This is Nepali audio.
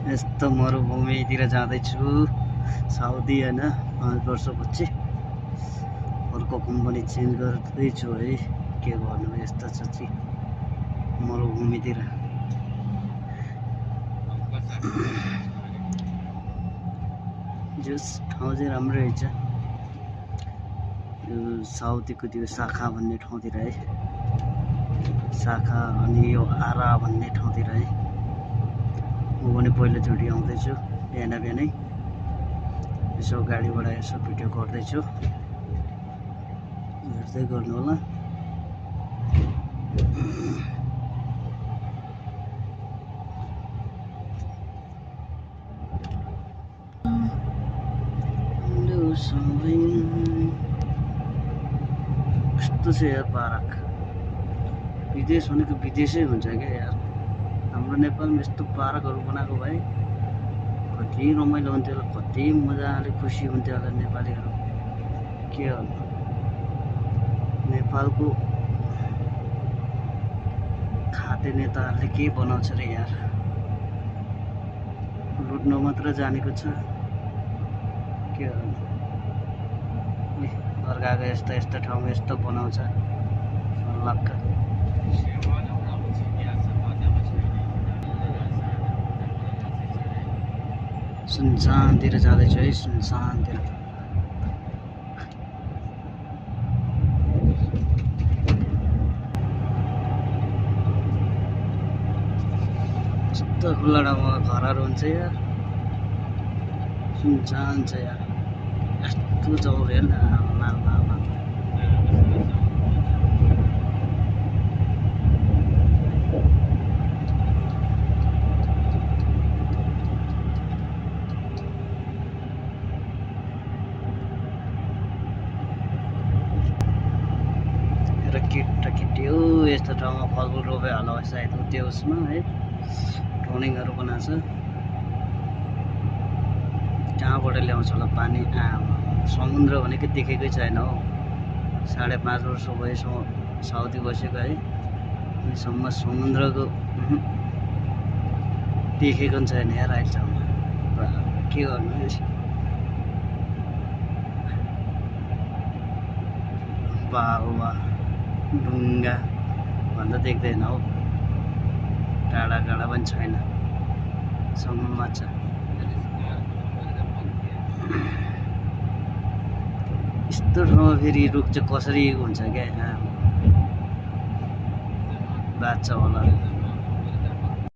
यस्तो मरुभूमितिर जाँदैछु साउदी होइन 5 वर्षपछि अर्को कम्पनी चेन्ज गर्दैछु है के गर्नु यस्तो छ कि मरुभूमितिर जस ठाउँ चाहिँ राम्रै रहेछ यो साउदीको त्यो शाखा भन्ने ठाउँतिर है शाखा अनि यो आरा भन्ने ठाउँतिर है म पनि पहिलोचोटि आउँदैछु बिहान बिहानै यसो गाडीबाट यसो भिडियो गर्दैछु हेर्दै गर्नु होला कस्तो छ यार पार्क विदेश भनेको विदेशै हुन्छ क्या यार हाम्रो नेपालमा यस्तो पार्कहरू बनाएको भए कति रमाइलो हुन्थ्यो होला कति मजाले खुसी हुन्थ्यो होला नेपालीहरू के होला नेपालको खाते नेताहरूले के बनाउँछ रे यार लुट्न मात्र जानेको छ के होला अर्काको यस्तो यस्तो ठाउँमा यस्तो बनाउँछ लक्क सुनसानतिर जाँदैछु है सुनसानतिर यस्तो खुल्ला ठाउँमा घरहरू हुन्छ यार सुनसान छ यार यस्तो जग्गा हेर्न केटी हो यस्तो ठाउँमा फलफुल रोपे होला सायद त्यो उसमा है टर्निङहरू बनाएको छ कहाँबाट ल्याउँछ होला पानी समुद्र भनेको देखेकै छैन हौ 5.5 वर्ष भएसम्म साउदी बसेको है अहिलेसम्म समुद्रको देखेको पनि छैन यार अहिलेसम्म के गर्नु बाबा ढुङ्गा भन्दा देख्दैन हौ टाढा टाढा पनि छैन सम्ममा छ यस्तो ठाउँमा फेरि रुख चाहिँ कसरी हुन्छ क्या बाँच्छ होला